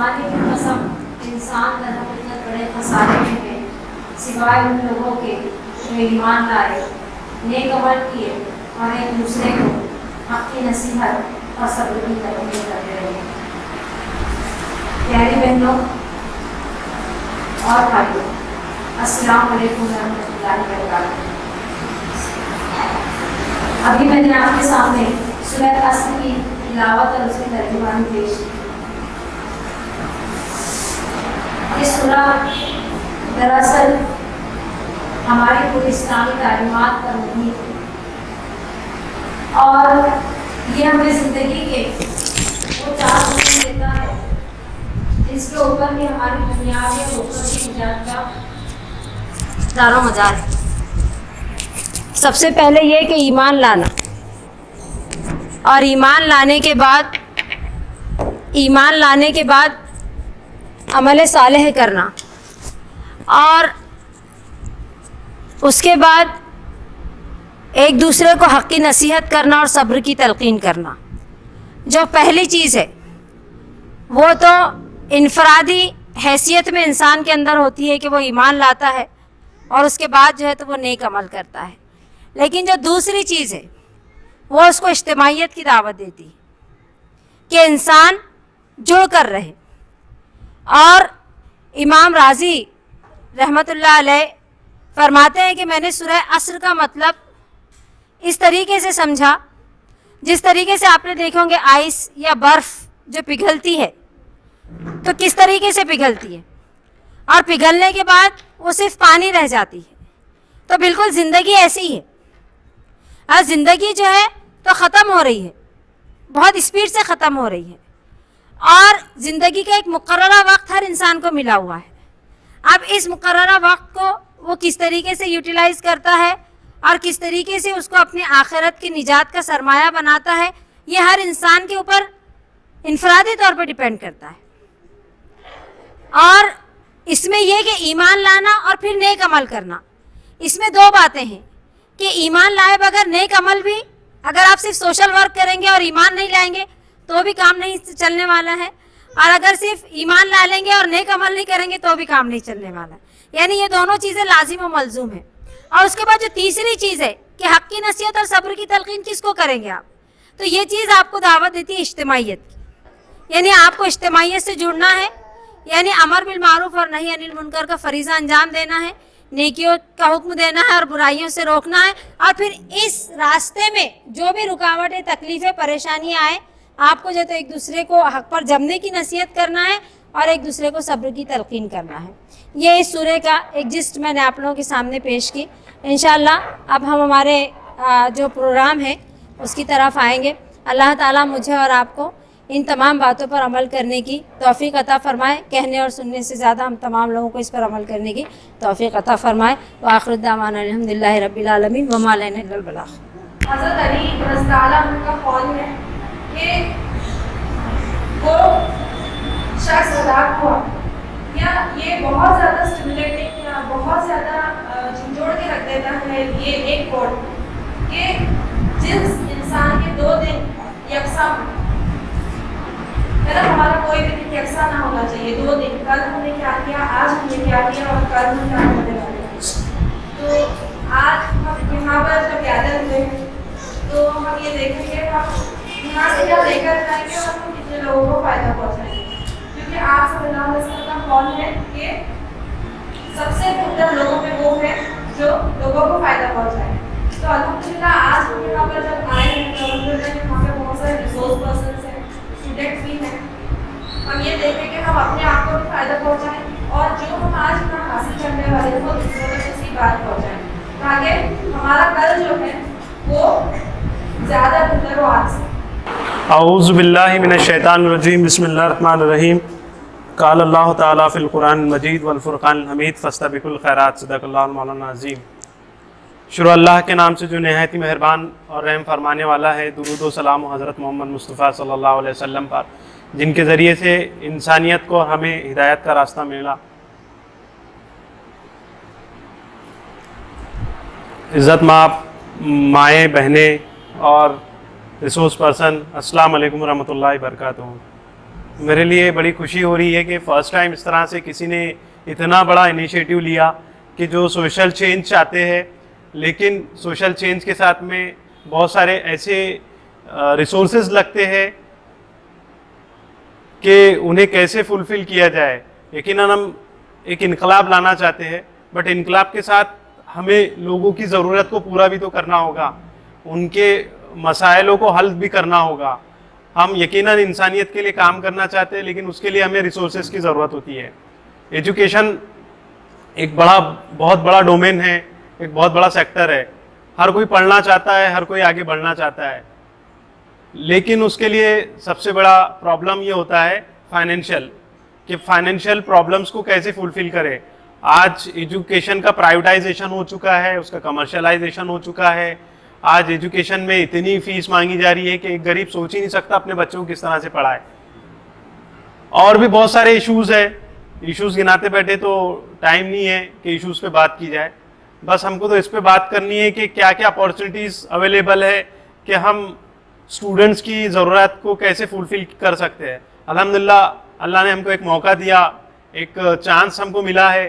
ज़माने की कसम इंसान दरहकीकत बड़े खसारे में है, सिवाय उन लोगों के जो ईमान लाए, नेक अमल किए और एक दूसरे को हक़ की नसीहत और सब्र की तलक़ीन करते रहे। प्यारी बहनों और भाइयों, अस्सलाम वालेकुम रहमतुल्लाहि व बरकातुहू। अभी मैंने आपके सामने सूरह अस्र की तिलावत और उसकी तर्जुमानी पेश की। ये सूरह दरअसल हमारी पूरी इस्लामी तालीमात पर मबनी है और ये हमें ज़िंदगी के वो 4 उसूल देता है जिसके ऊपर भी हमारी दुनियावी और उखरवी निजात का दारो मदार है। सबसे पहले ये कि ईमान लाना, और ईमान लाने के बाद अमल सालेह करना, और उसके बाद एक दूसरे को हक़ की नसीहत करना और सब्र की तलक़ीन करना। जो पहली चीज़ है वो तो इनफरादी हैसियत में इंसान के अंदर होती है कि वो ईमान लाता है और उसके बाद जो है तो वो नेक अमल करता है। लेकिन जो दूसरी चीज़ है वो उसको इज्तिमाइयत की दावत देती है कि इंसान जुड़ कर रहे। और इमाम राज़ी रहमतुल्लाह अलैह फरमाते हैं कि मैंने सूरह अस्र का मतलब इस तरीके से समझा जिस तरीके से आपने देखे होंगे आइस या बर्फ़ जो पिघलती है तो किस तरीके से पिघलती है और पिघलने के बाद वो सिर्फ पानी रह जाती है। तो बिल्कुल ज़िंदगी ऐसी ही है। आज ज़िंदगी जो है तो ख़त्म हो रही है, बहुत स्पीड से ख़त्म हो रही है, और ज़िंदगी का एक मुकर्ररा वक्त हर इंसान को मिला हुआ है। अब इस मुकर्ररा वक्त को वो किस तरीके से यूटिलाइज़ करता है और किस तरीके से उसको अपनी आखिरत की निजात का सरमाया बनाता है, ये हर इंसान के ऊपर इनफरादी तौर पर डिपेंड करता है। और इसमें यह कि ईमान लाना और फिर नेक अमल करना, इसमें 2 बातें हैं कि ईमान लाए बगैर नेक अमल भी, अगर आप सिर्फ सोशल वर्क करेंगे और ईमान नहीं लाएंगे तो भी काम नहीं चलने वाला है, और अगर सिर्फ ईमान ला लेंगे और नेक अमल नहीं करेंगे तो भी काम नहीं चलने वाला है। यानी ये दोनों चीज़ें लाजिम और मलजूम है। और उसके बाद जो तीसरी चीज़ है कि हक़ की नसीहत और सब्र की तलक़ीन किसको करेंगे आप, तो ये चीज़ आपको दावत देती है इज्तिमाइयत की। यानी आपको इज्तिमाइयत से जुड़ना है, यानी अमर बिल मारूफ और नही अनिल मुनकर का फ़रीज़ा अंजाम देना है, नेकियों का हुक्म देना है और बुराइयों से रोकना है। और फिर इस रास्ते में जो भी रुकावटें, तकलीफ़ें, परेशानियाँ आए, आपको जो तो एक दूसरे को हक़ पर जमने की नसीहत करना है और एक दूसरे को सब्र की तलक़ीन करना है। ये इस सूरह का एक जिस्ट मैंने आप लोगों के सामने पेश की। इंशाअल्लाह अब हम हमारे जो प्रोग्राम है उसकी तरफ आएंगे। अल्लाह ताला मुझे और आपको इन तमाम बातों पर अमल करने की तौफ़ीक़ अता फ़रमाए। कहने और सुनने से ज़्यादा हम तमाम लोगों को इस पर अमल करने की तौफ़ीक़ अता फ़रमाए। व आखिर दावाना अल्हम्दुलिल्लाहि रब्बिल आलमीन व मा अलैना इल्लल बलाग़। हज़रत अली रज़ियल्लाहु अन्हु का कौल है कि वो शख्स हलाक हुआ, या ये बहुत ज़्यादा स्टिमुलेटिंग या बहुत ज़्यादा झंझोड़ के रख देता है ये एक कोड कि जिस इंसान के 2 दिन यकसा है ना, हमारा कोई भी दिन यकसा ना होना चाहिए। 2 दिन, कल हमने क्या किया, आज हमने क्या किया और कल हम क्या होने वाले हैं। तो आज हम यहाँ पर जब यादव हुए तो हम ये देखेंगे हम यहाँ से क्या लेकर जाएंगे और हम कितने लोगों को फ़ायदा पहुँचाएंगे, क्योंकि आप सल्लल्लाहु अलैहि वसल्लम का कौल है कि सबसे बेहतर लोगों में वो है जो लोगों को फ़ायदा पहुँचाए। तो अल्हम्दुलिल्लाह आज हम यहाँ पर जब आए हैं तो अल्हम्दुलिल्लाह वहाँ पे बहुत सारे रिसोर्स पर्सन हैं, स्टूडेंट्स भी हैं। हम ये देखें कि हम अपने आप को भी फ़ायदा पहुँचाएँ और जो हम आज यहाँ हासिल करने वाले हैं वो दूसरों तक उसकी बात पहुँचाएँ, ताकि हमारा कल जो है वो ज़्यादा बेहतर हो आज से। औज़ु बिल्लाहि मिनश शैतानिर रजीम, बिस्मिल्लाहिर रहमानिर रहीम। क़ाल अल्लाहु तआला फ़िल क़ुरआनिल मजीद वल फ़ुरक़ानिल हमीद फ़स्तबिक़ुल ख़ैरात सदक़ल्लाहुल मौलाना अज़ीम। शुरू अल्लाह के नाम से जो नहायत ही मेहरबान और रहम फरमाने वाला है। दुरूद व सलाम हज़रत मोहम्मद मुस्तफ़ा सल्लल्लाहु अलैहि वसल्लम पर, जिनके ज़रिए से इंसानियत को हमें हिदायत का रास्ता मिला। इज़्ज़त माप, माएँ, बहनें और रिसोर्स पर्सन, अस्सलाम वालेकुम रहमतुल्लाहि व बरकातुहू। मेरे लिए बड़ी खुशी हो रही है कि फ़र्स्ट टाइम इस तरह से किसी ने इतना बड़ा इनिशिएटिव लिया कि जो सोशल चेंज चाहते हैं, लेकिन सोशल चेंज के साथ में बहुत सारे ऐसे रिसोर्सेज लगते हैं कि उन्हें कैसे फुलफ़िल किया जाए। यकीनन हम एक इनकलाब लाना चाहते हैं, बट इनकलाब के साथ हमें लोगों की ज़रूरत को पूरा भी तो करना होगा, उनके मसाइलों को हल भी करना होगा। हम यकीनन इंसानियत के लिए काम करना चाहते हैं, लेकिन उसके लिए हमें रिसोर्सेज की ज़रूरत होती है। एजुकेशन एक बहुत बड़ा डोमेन है, एक बहुत बड़ा सेक्टर है। हर कोई पढ़ना चाहता है, हर कोई आगे बढ़ना चाहता है, लेकिन उसके लिए सबसे बड़ा प्रॉब्लम ये होता है फाइनेंशियल, कि फाइनेंशियल प्रॉब्लम्स को कैसे फुलफिल करें। आज एजुकेशन का प्राइवेटाइजेशन हो चुका है, उसका कमर्शियलाइजेशन हो चुका है। आज एजुकेशन में इतनी फीस मांगी जा रही है कि एक गरीब सोच ही नहीं सकता अपने बच्चों को किस तरह से पढ़ाए। और भी बहुत सारे इश्यूज़ है, इश्यूज़ गिनाते बैठे तो टाइम नहीं है कि इश्यूज़ पे बात की जाए। बस हमको तो इस पे बात करनी है कि क्या क्या अपॉर्चुनिटीज़ अवेलेबल है कि हम स्टूडेंट्स की ज़रूरत को कैसे फुलफिल कर सकते हैं। अल्हम्दुलिल्लाह अल्लाह ने हमको एक मौका दिया, एक चांस हमको मिला है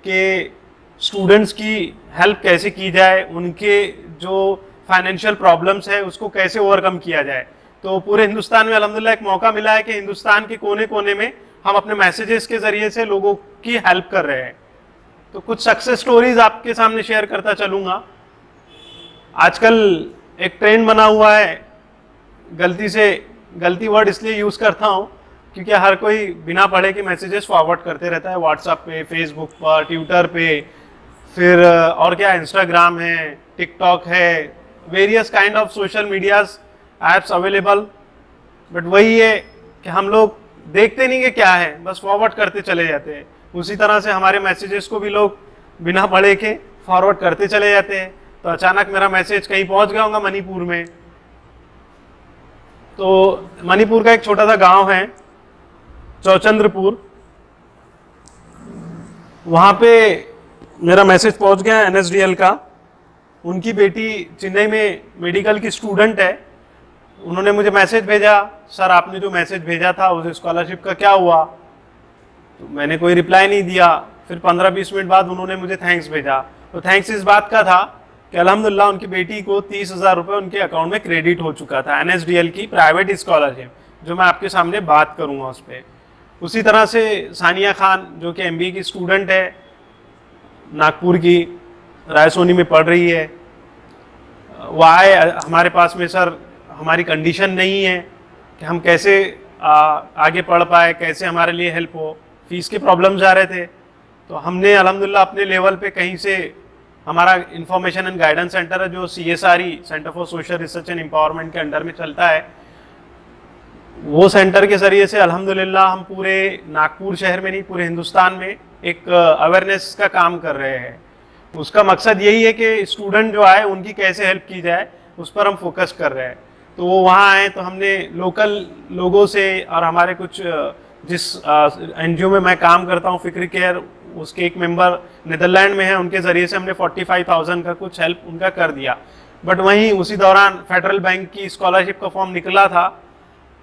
कि स्टूडेंट्स की हेल्प कैसे की जाए, उनके जो फाइनेंशियल प्रॉब्लम्स है उसको कैसे ओवरकम किया जाए। तो पूरे हिंदुस्तान में अल्हम्दुलिल्लाह एक मौका मिला है कि हिंदुस्तान के कोने कोने में हम अपने मैसेजेस के ज़रिए से लोगों की हेल्प कर रहे हैं। तो कुछ सक्सेस स्टोरीज आपके सामने शेयर करता चलूँगा। आजकल एक ट्रेंड बना हुआ है, गलती वर्ड इसलिए यूज़ करता हूँ क्योंकि हर कोई बिना पढ़े के मैसेजेस फॉरवर्ड करते रहता है, व्हाट्सएप पे, फेसबुक पर, ट्विटर पे, फिर और क्या, इंस्टाग्राम है, टिकटॉक है, various kind of social medias apps available. But वही है कि हम लोग देखते नहीं कि क्या है, बस फॉरवर्ड करते चले जाते हैं। उसी तरह से हमारे मैसेजेस को भी लोग बिना पढ़े के फॉरवर्ड करते चले जाते हैं। तो अचानक मेरा मैसेज कहीं पहुंच गया होगा मणिपुर में। तो मणिपुर का एक छोटा सा गांव है चौचंद्रपुर, वहाँ पे मेरा मैसेज पहुँच गया NSDL का। उनकी बेटी चेन्नई में मेडिकल की स्टूडेंट है। उन्होंने मुझे मैसेज भेजा, सर आपने जो मैसेज भेजा था उस स्कॉलरशिप का क्या हुआ। तो मैंने कोई रिप्लाई नहीं दिया। फिर 15-20 मिनट बाद उन्होंने मुझे थैंक्स भेजा। तो थैंक्स इस बात का था कि अल्हम्दुलिल्लाह उनकी बेटी को 30,000 रुपये उनके अकाउंट में क्रेडिट हो चुका था, NSDL की प्राइवेट स्कॉलरशिप, जो मैं आपके सामने बात करूँगा उस पर। उसी तरह से सानिया खान जो कि MBA की स्टूडेंट है, नागपुर की, रायसोनी में पढ़ रही है, वो आए हमारे पास में, सर हमारी कंडीशन नहीं है कि हम कैसे आगे पढ़ पाए, कैसे हमारे लिए हेल्प हो, फीस के प्रॉब्लम्स आ रहे थे। तो हमने अल्हम्दुलिल्लाह अपने लेवल पे कहीं से, हमारा इंफॉर्मेशन एंड गाइडेंस सेंटर है जो CSRE, centre for social research and empowerment के अंडर में चलता है, वो सेंटर के ज़रिए से अल्हम्दुलिल्लाह हम पूरे नागपुर शहर में नहीं, पूरे हिंदुस्तान में एक अवेयरनेस का काम कर रहे हैं। उसका मकसद यही है कि स्टूडेंट जो आए उनकी कैसे हेल्प की जाए, उस पर हम फोकस कर रहे हैं। तो वो वहाँ आए तो हमने लोकल लोगों से और हमारे कुछ जिस NGO में मैं काम करता हूँ, फिक्र केयर, उसके एक मेंबर नीदरलैंड में है, उनके ज़रिए से हमने 45,000 का कुछ हेल्प उनका कर दिया। बट वहीं उसी दौरान फेडरल बैंक की स्कॉलरशिप का फॉर्म निकला था,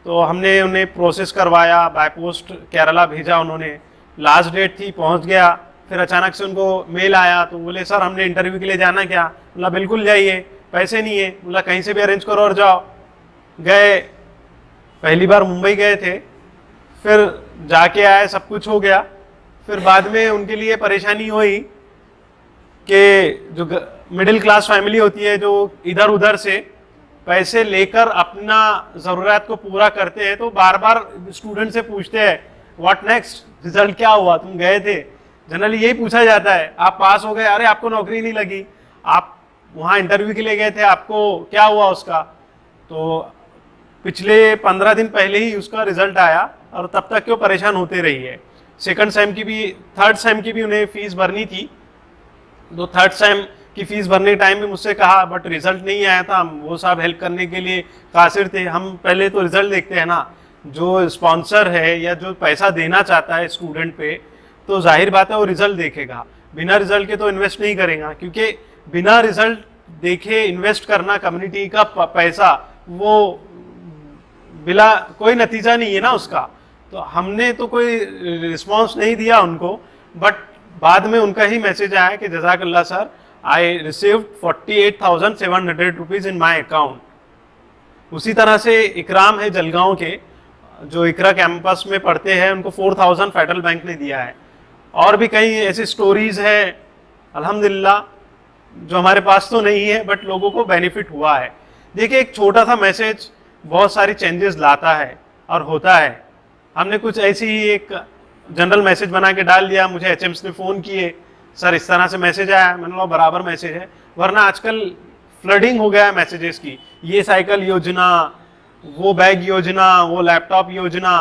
तो हमने उन्हें प्रोसेस करवाया, बाय पोस्ट केरला भेजा उन्होंने, लास्ट डेट थी, पहुंच गया। फिर अचानक से उनको मेल आया, तो बोले सर हमने इंटरव्यू के लिए जाना क्या। बोला बिल्कुल जाइए, पैसे नहीं है। बोला कहीं से भी अरेंज करो और जाओ। गए, पहली बार मुंबई गए थे, फिर जाके आए, सब कुछ हो गया। फिर बाद में उनके लिए परेशानी हुई कि जो मिडिल क्लास फैमिली होती है, जो इधर उधर से पैसे लेकर अपना ज़रूरत को पूरा करते हैं, तो बार बार स्टूडेंट से पूछते हैं व्हाट नेक्स्ट, रिजल्ट क्या हुआ, तुम गए थे। जनरली यही पूछा जाता है, आप पास हो गए, अरे आपको नौकरी नहीं लगी, आप वहाँ इंटरव्यू के लिए गए थे, आपको क्या हुआ उसका। तो पिछले 15 दिन पहले ही उसका रिजल्ट आया और तब तक क्यों परेशान होते रही है। सेकंड सेम की भी, थर्ड सेम की भी उन्हें फीस भरनी थी, तो थर्ड सेम की फीस भरने टाइम में मुझसे कहा, बट रिजल्ट नहीं आया था। हम वो सब हेल्प करने के लिए कासिर थे। हम पहले तो रिजल्ट देखते हैं ना, जो स्पॉन्सर है या जो पैसा देना चाहता है स्टूडेंट पे, तो जाहिर बात है वो रिजल्ट देखेगा। बिना रिजल्ट के तो इन्वेस्ट नहीं करेगा, क्योंकि बिना रिजल्ट देखे इन्वेस्ट करना कम्युनिटी का पैसा, वो बिला कोई नतीजा नहीं है ना उसका। तो हमने तो कोई रिस्पॉन्स नहीं दिया उनको, बट बाद में उनका ही मैसेज आया कि जज़ाकल्लाह sir, I received 48,700 rupees in my account. उसी तरह से इकराम है जलगांव के, जो इकरा कैंपस में पढ़ते हैं, उनको 4,000 फेडरल बैंक ने दिया है। और भी कई ऐसी स्टोरीज़ है अल्हम्दुलिल्लाह जो हमारे पास तो नहीं है, बट लोगों को बेनिफिट हुआ है। देखिए, एक छोटा सा मैसेज बहुत सारी चेंजेस लाता है और होता है। हमने कुछ ऐसी ही एक जनरल मैसेज बना के डाल दिया, मुझे एचएम्स ने फ़ोन किए, सर इस तरह से मैसेज आया, मैंने बोला बराबर मैसेज है, वरना आजकल फ्लडिंग हो गया है मैसेजेस की, ये साइकिल योजना, वो बैग योजना, वो लैपटॉप योजना।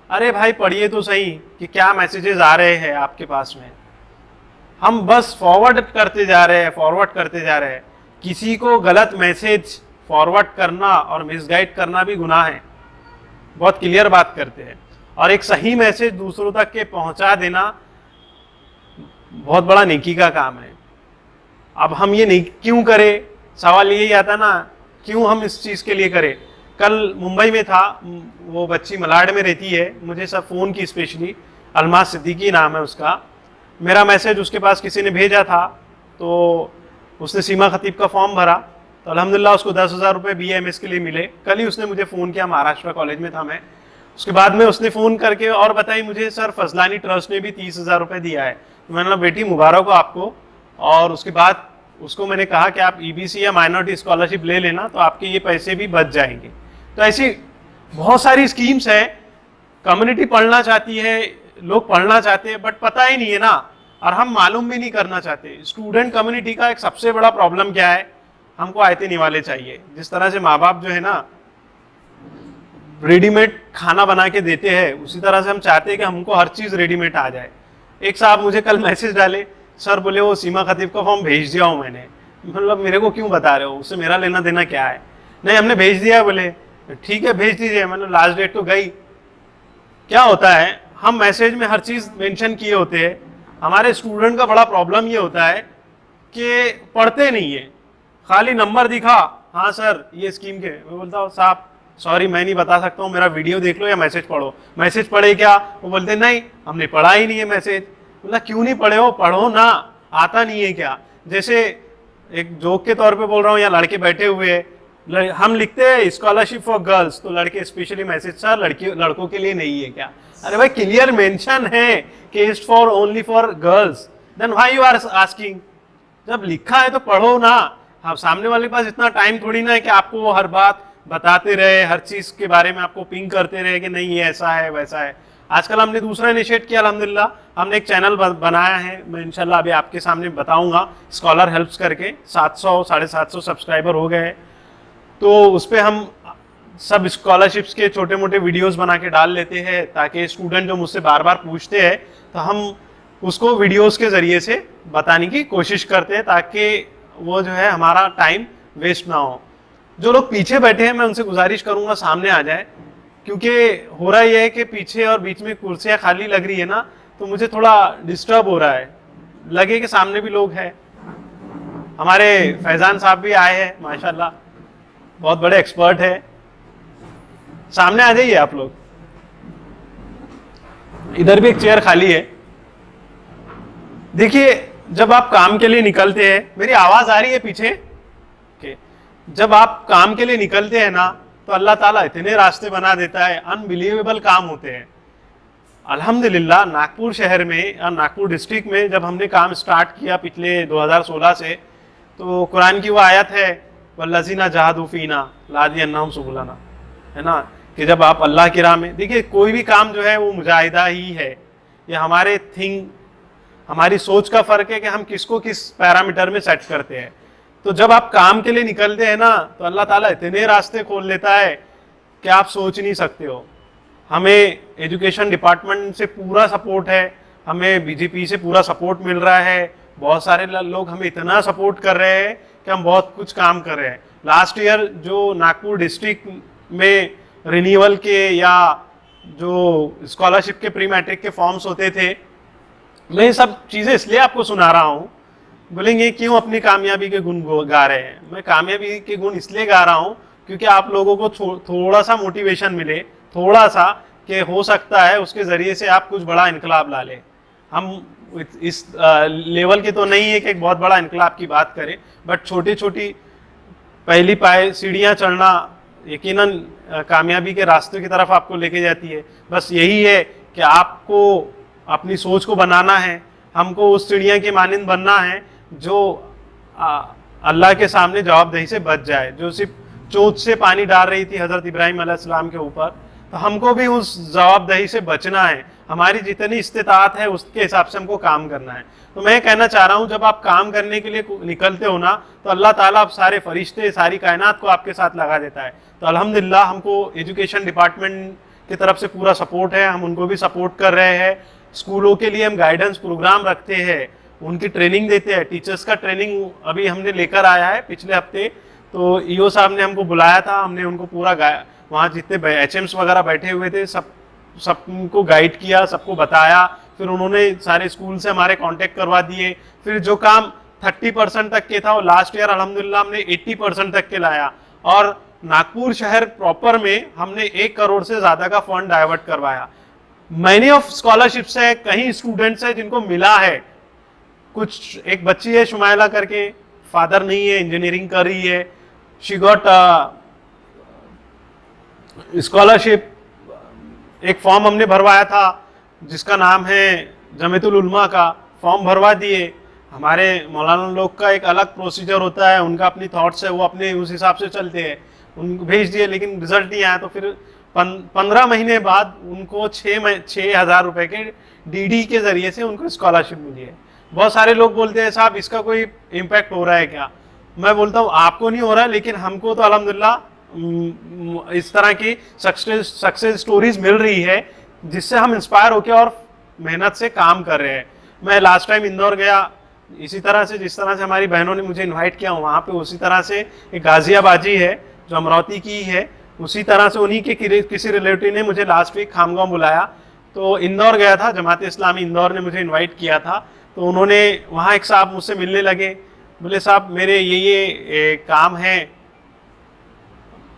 अरे भाई पढ़िए तो सही कि क्या मैसेजेस आ रहे हैं आपके पास में। हम बस फॉरवर्ड करते जा रहे हैं। किसी को गलत मैसेज फॉरवर्ड करना और मिसगाइड करना भी गुनाह है, बहुत क्लियर बात करते हैं। और एक सही मैसेज दूसरों तक के पहुंचा देना बहुत बड़ा नेकी का काम है। अब हम ये नहीं क्यों करें, सवाल यही आता ना, क्यों हम इस चीज़ के लिए करें। कल मुंबई में था, वो बच्ची मलाड में रहती है, मुझे सब फ़ोन की, स्पेशली अलमास सिद्दीकी नाम है उसका। मेरा मैसेज उसके पास किसी ने भेजा था, तो उसने सीमा खतीब का फॉर्म भरा, तो अल्हम्दुलिल्लाह उसको 10,000 रुपये BAMS के लिए मिले। कल ही उसने मुझे फ़ोन किया, महाराष्ट्र कॉलेज में था मैं। उसके बाद में उसने फ़ोन करके और बताई मुझे, सर फजलानी ट्रस्ट ने भी 30,000 रुपये दिया है। तो मैंने कहा बेटी मुबारक हो आपको। और उसके बाद उसको मैंने कहा कि आप EBC या माइनॉरिटी स्कॉलरशिप ले लेना, तो आपके ये पैसे भी बच जाएंगे। तो ऐसी बहुत सारी स्कीम्स है। कम्युनिटी पढ़ना चाहती है, लोग पढ़ना चाहते हैं, बट पता ही नहीं है ना, और हम मालूम भी नहीं करना चाहते। स्टूडेंट कम्युनिटी का एक सबसे बड़ा प्रॉब्लम क्या है, हमको आयते निवाले चाहिए। जिस तरह से माँ बाप जो है ना रेडीमेड खाना बना के देते हैं, उसी तरह से हम चाहते हैं कि हमको हर चीज़ रेडीमेड आ जाए। एक साहब मुझे कल मैसेज डाले, सर बोले वो सीमा खतीब का फॉर्म भेज दिया हूँ मैंने। मतलब मेरे को क्यों बता रहे हो, उससे मेरा लेना देना क्या है। नहीं हमने भेज दिया। बोले ठीक है भेज दीजिए। मतलब लास्ट डेट तो गई। क्या होता है, हम मैसेज में हर चीज़ मेंशन किए होते हैं। हमारे स्टूडेंट का बड़ा प्रॉब्लम ये होता है कि पढ़ते नहीं है, खाली नंबर दिखा, हाँ सर ये स्कीम के। मैं बोलता हूँ साहब सॉरी मैं नहीं बता सकता हूँ, मेरा वीडियो देख लो या मैसेज पढ़ो। मैसेज पढ़े क्या, वो बोलते नहीं हमने पढ़ा ही नहीं है मैसेज। मतलब क्यों नहीं पढ़े हो, पढ़ो ना, आता नहीं है क्या। जैसे एक जोक के तौर पे बोल रहा हूँ, या लड़के बैठे हुए हैं, हम लिखते हैं स्कॉलरशिप फॉर गर्ल्स, तो लड़के स्पेशली मैसेज, सर लड़कों के लिए नहीं है क्या। अरे भाई क्लियर मेंशन है कि it's for only for girls, then why you are asking. जब लिखा है तो पढ़ो ना। हाँ, सामने वाले के पास इतना टाइम थोड़ी ना है कि आपको वो हर बात बताते रहे, हर चीज़ के बारे में आपको पिंग करते रहे कि नहीं ये ऐसा है वैसा है। आजकल हमने दूसरा इनिशिएट किया अल्हम्दुलिल्लाह, हमने एक चैनल बनाया है, मैं इंशाल्लाह अभी आपके सामने बताऊंगा, स्कॉलर हेल्प्स करके। 700 750 सब्सक्राइबर हो गए। तो उस पर हम सब स्कॉलरशिप्स के छोटे मोटे वीडियोस बना के डाल लेते हैं, ताकि स्टूडेंट जो मुझसे बार बार पूछते हैं तो हम उसको वीडियोस के ज़रिए से बताने की कोशिश करते हैं, ताकि वो जो है हमारा टाइम वेस्ट ना हो। जो लोग पीछे बैठे हैं मैं उनसे गुजारिश करूंगा सामने आ जाए, क्योंकि हो रहा ये है कि पीछे और बीच में कुर्सियाँ खाली लग रही है ना, तो मुझे थोड़ा डिस्टर्ब हो रहा है। लगे कि सामने भी लोग हैं। हमारे फैजान साहब भी आए हैं माशाल्लाह, बहुत बड़े एक्सपर्ट है। सामने आ जाइए आप लोग। इधर भी एक चेयर खाली है। देखिए जब आप काम के लिए निकलते हैं, मेरी आवाज आ रही है पीछे? जब आप काम के लिए निकलते हैं ना, तो अल्लाह ताला इतने रास्ते बना देता है, अनबिलीवेबल काम होते हैं। अल्हम्दुलिल्लाह नागपुर शहर में और नागपुर डिस्ट्रिक्ट में जब हमने काम स्टार्ट किया पिछले 2016 से, तो कुरान की वो आयत है वल्लज़ीना जहादू फीना लादियन्नहुम सुबुलना, है ना, कि जब आप अल्लाह की राह में, देखिए कोई भी काम जो है वो मुजाहिदा ही है। ये हमारी सोच का फ़र्क है कि हम किसको किस पैरामीटर में सेट करते हैं। तो जब आप काम के लिए निकलते हैं ना, तो अल्लाह ताला इतने रास्ते खोल लेता है कि आप सोच नहीं सकते हो। हमें एजुकेशन डिपार्टमेंट से पूरा सपोर्ट है, हमें BJP से पूरा सपोर्ट मिल रहा है, बहुत सारे लोग हमें इतना सपोर्ट कर रहे हैं कि हम बहुत कुछ काम कर रहे हैं। लास्ट ईयर जो नागपुर डिस्ट्रिक्ट में रिन्यूअल के या जो स्कॉलरशिप के प्री मैट्रिक के फॉर्म्स होते थे, मैं ये सब चीज़ें इसलिए आपको सुना रहा हूँ। बोलेंगे क्यों अपनी कामयाबी के गुण गा रहे हैं? मैं कामयाबी के गुण इसलिए गा रहा हूँ क्योंकि आप लोगों को थोड़ा सा मोटिवेशन मिले, थोड़ा सा, कि हो सकता है उसके ज़रिए से आप कुछ बड़ा इनकलाब ला लें। हम इस लेवल के तो नहीं है कि एक बहुत बड़ा इनकलाब की बात करें, बट छोटी छोटी पहली पाए सीढ़ियाँ चढ़ना यकीनन कामयाबी के रास्ते की तरफ आपको लेके जाती है। बस यही है कि आपको अपनी सोच को बनाना है, हमको उस चिड़िया के मानिंद बनना है जो अल्लाह के सामने जवाबदेही से बच जाए, जो सिर्फ चोंच से पानी डाल रही थी हज़रत इब्राहीम अलैहिस्सलाम के ऊपर। तो हमको भी उस जवाबदेही से बचना है, हमारी जितनी इस्तिताअत है उसके हिसाब से हमको काम करना है। तो मैं कहना चाह रहा हूँ, जब आप काम करने के लिए निकलते हो ना, तो अल्लाह ताला आप सारे फरिश्ते, सारी कायनात को आपके साथ लगा देता है। तो अल्हम्दुलिल्लाह हमको एजुकेशन डिपार्टमेंट की तरफ से पूरा सपोर्ट है, हम उनको भी सपोर्ट कर रहे हैं। स्कूलों के लिए हम गाइडेंस प्रोग्राम रखते हैं, उनकी ट्रेनिंग देते हैं। टीचर्स का ट्रेनिंग अभी हमने लेकर आया है पिछले हफ्ते, तो ईओ साहब ने हमको बुलाया था, हमने उनको पूरा वहाँ जितने HMs वगैरह बैठे हुए थे सबको गाइड किया, सबको बताया। फिर उन्होंने सारे स्कूल से हमारे कांटेक्ट करवा दिए। फिर जो काम 30% तक के था वो लास्ट ईयर अल्हम्दुलिल्लाह हमने 80% तक के लाया, और नागपुर शहर प्रॉपर में हमने 1 करोड़ से ज़्यादा का फंड डाइवर्ट करवाया। मैनी ऑफ स्कॉलरशिप्स है, कहीं स्टूडेंट्स है जिनको मिला है। कुछ एक बच्ची है शुमाइला करके, फादर नहीं है, इंजीनियरिंग कर रही है, शी गॉट स्कॉलरशिप। एक फॉर्म हमने भरवाया था जिसका नाम है जमीयतुल उलमा का, फॉर्म भरवा दिए। हमारे मौलाना लोग का एक अलग प्रोसीजर होता है, उनका अपनी थॉट्स है, वो अपने उस हिसाब से चलते हैं, उनको भेज दिए लेकिन रिजल्ट नहीं आया। तो फिर 15 महीने बाद उनको 6,000 रुपये के DD के ज़रिए से उनको स्कॉलरशिप मिली है। बहुत सारे लोग बोलते हैं साहब इसका कोई इम्पैक्ट हो रहा है क्या? मैं बोलता हूँ आपको नहीं हो रहा है, लेकिन हमको तो अल्हम्दुलिल्लाह इस तरह की सक्सेस स्टोरीज मिल रही है जिससे हम इंस्पायर होकर और मेहनत से काम कर रहे हैं। मैं लास्ट टाइम इंदौर गया, इसी तरह से जिस तरह से हमारी बहनों ने मुझे इनवाइट किया वहाँ पे, उसी तरह से एक गाजियाबाजी है जो अमरावती की है, उसी तरह से उन्हीं के किसी रिलेटिव ने मुझे लास्ट वीक खामगांव बुलाया। तो इंदौर गया था, जमात इस्लामी इंदौर ने मुझे इन्वाइट किया था। तो उन्होंने वहाँ एक साहब मुझसे मिलने लगे, बोले साहब मेरे ये काम है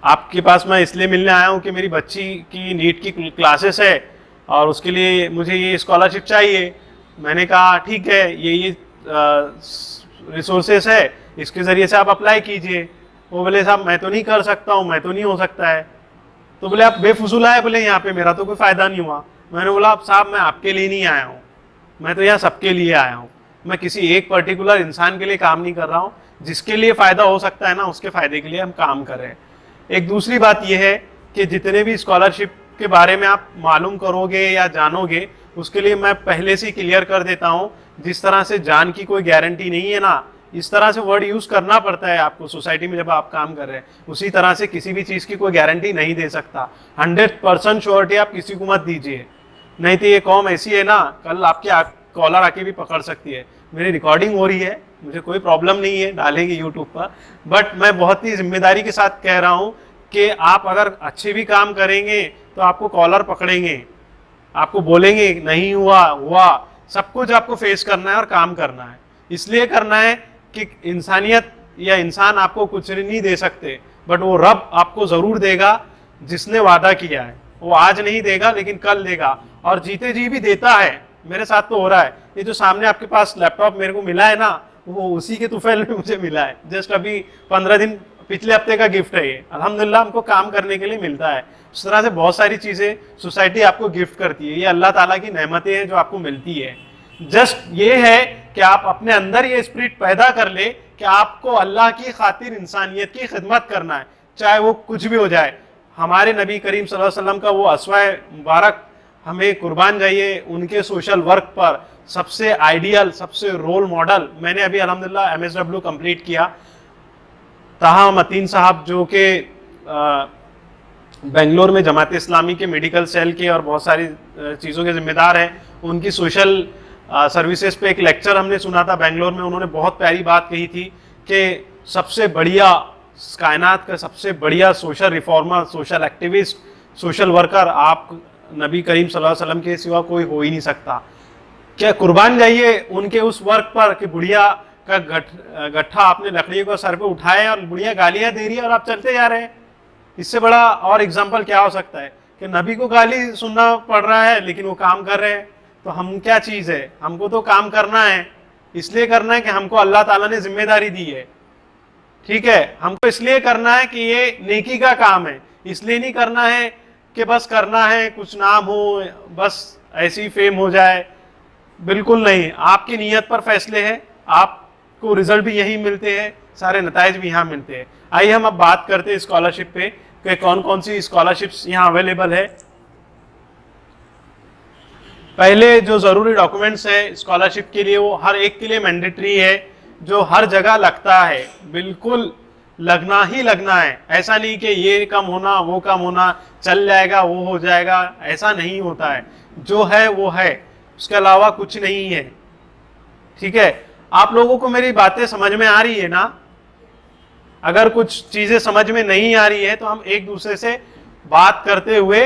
आपके पास, मैं इसलिए मिलने आया हूँ कि मेरी बच्ची की नीट की क्लासेस है और उसके लिए मुझे ये स्कॉलरशिप चाहिए। मैंने कहा ठीक है, ये रिसोर्सेस है, इसके ज़रिए से आप अप्लाई कीजिए। वो बोले साहब मैं तो नहीं कर सकता हूँ, मैं तो नहीं हो सकता है। तो बोले आप बेफजूल आए, बोले यहाँ पे मेरा तो कोई फ़ायदा नहीं हुआ। मैंने बोला साहब मैं आपके लिए नहीं आया हूँ, मैं तो यहाँ सबके लिए आया हूँ। मैं किसी एक पर्टिकुलर इंसान के लिए काम नहीं कर रहा हूँ, जिसके लिए फ़ायदा हो सकता है ना उसके फ़ायदे के लिए हम काम कर रहे हैं। एक दूसरी बात यह है कि जितने भी स्कॉलरशिप के बारे में आप मालूम करोगे या जानोगे, उसके लिए मैं पहले से क्लियर कर देता हूँ, जिस तरह से जान की कोई गारंटी नहीं है ना, इस तरह से वर्ड यूज़ करना पड़ता है आपको सोसाइटी में जब आप काम कर रहे हैं, उसी तरह से किसी भी चीज़ की कोई गारंटी नहीं दे सकता। 100% श्योरिटी आप किसी को मत दीजिए, नहीं तो ये कौम ऐसी है ना, कल आपके कॉलर आके भी पकड़ सकती है। मेरी रिकॉर्डिंग हो रही है, मुझे कोई प्रॉब्लम नहीं है, डालेंगे यूट्यूब पर, बट मैं बहुत ही जिम्मेदारी के साथ कह रहा हूँ कि आप अगर अच्छे भी काम करेंगे तो आपको कॉलर पकड़ेंगे, आपको बोलेंगे नहीं हुआ, सब कुछ आपको फेस करना है और काम करना है। इसलिए करना है कि इंसानियत या इंसान आपको कुछ नहीं दे सकते, बट वो रब आपको ज़रूर देगा जिसने वादा किया है। वो आज नहीं देगा लेकिन कल देगा, और जीते जी भी देता है। मेरे साथ तो हो रहा है। ये जो सामने आपके पास लैपटॉप मेरे को मिला है ना, वो उसी के तुफैल में मुझे मिला है। जस्ट अभी 15 दिन पिछले हफ्ते का गिफ्ट है ये। अल्हम्दुलिल्लाह हमको काम करने के लिए मिलता है। इस तरह से बहुत सारी चीज़ें सोसाइटी आपको गिफ्ट करती है, ये अल्लाह ताला की नेमतें हैं जो आपको मिलती है। जस्ट ये है कि आप अपने अंदर ये स्पिरिट पैदा कर ले कि आपको अल्लाह की खातिर इंसानियत की खिदमत करना है, चाहे वो कुछ भी हो जाए। हमारे नबी करीम सल्लल्लाहु अलैहि वसल्लम का वो अस्वाए मुबारक हमें कुर्बान जाइए उनके सोशल वर्क पर। सबसे आइडियल, सबसे रोल मॉडल, मैंने अभी अल्हम्दुलिल्लाह MSW कंप्लीट किया। ताहा मतीन साहब जो कि बेंगलोर में जमात इस्लामी के मेडिकल सेल के और बहुत सारी चीज़ों के जिम्मेदार हैं, उनकी सोशल सर्विसेज पे एक लेक्चर हमने सुना था बेंगलोर में। उन्होंने बहुत प्यारी बात कही थी कि सबसे बढ़िया कायनात का सबसे बढ़िया social reformer, social activist, social worker आप नबी करीम सल्लल्लाहु अलैहि वसल्लम के सिवा कोई हो ही नहीं सकता। क्या कुर्बान जाइए उनके उस वर्क पर कि बुढ़िया का गट्ठा आपने लकड़ी को सर पे उठाया और बुढ़िया गालियां दे रही है और आप चलते जा रहे हैं। इससे बड़ा और एग्जाम्पल क्या हो सकता है? कि नबी को गाली सुनना पड़ रहा है लेकिन वो काम कर रहे हैं, तो हम क्या चीज़ है? हमको तो काम करना है, इसलिए करना है कि हमको अल्लाह ताला ने जिम्मेदारी दी है, ठीक है। हमको इसलिए करना है कि ये नेकी का काम है, इसलिए नहीं करना है कि बस करना है, कुछ नाम हो, बस ऐसी फेम हो जाए, बिल्कुल नहीं। आपकी नीयत पर फैसले हैं, आपको रिजल्ट भी यही मिलते हैं, सारे नताइज भी यहाँ मिलते हैं। आइए हम अब बात करते हैं स्कॉलरशिप पे कि कौन कौन सी स्कॉलरशिप्स यहाँ अवेलेबल है। पहले जो ज़रूरी डॉक्यूमेंट्स हैं स्कॉलरशिप के लिए, वो हर एक के लिए मैंडेटरी है, जो हर जगह लगता है, बिल्कुल लगना ही लगना है। ऐसा नहीं कि ये कम होना, वो कम होना, चल जाएगा, वो हो जाएगा, ऐसा नहीं होता है। जो है वो है, उसके अलावा कुछ नहीं है, ठीक है। आप लोगों को मेरी बातें समझ में आ रही है ना? अगर कुछ चीज़ें समझ में नहीं आ रही है तो हम एक दूसरे से बात करते हुए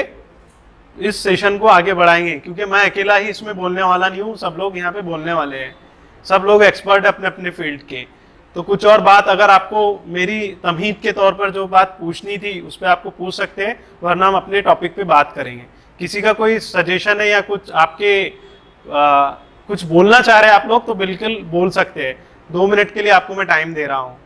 इस सेशन को आगे बढ़ाएंगे, क्योंकि मैं अकेला ही इसमें बोलने वाला नहीं हूँ, सब लोग यहाँ पे बोलने वाले हैं, सब लोग एक्सपर्ट अपने अपने फील्ड के। तो कुछ और बात अगर आपको मेरी तमहीद के तौर पर जो बात पूछनी थी उस पर आपको पूछ सकते हैं, वरना हम अपने टॉपिक पे बात करेंगे। किसी का कोई सजेशन है या कुछ आपके कुछ बोलना चाह रहे हैं आप लोग तो बिल्कुल बोल सकते हैं। 2 मिनट के लिए आपको मैं टाइम दे रहा हूँ,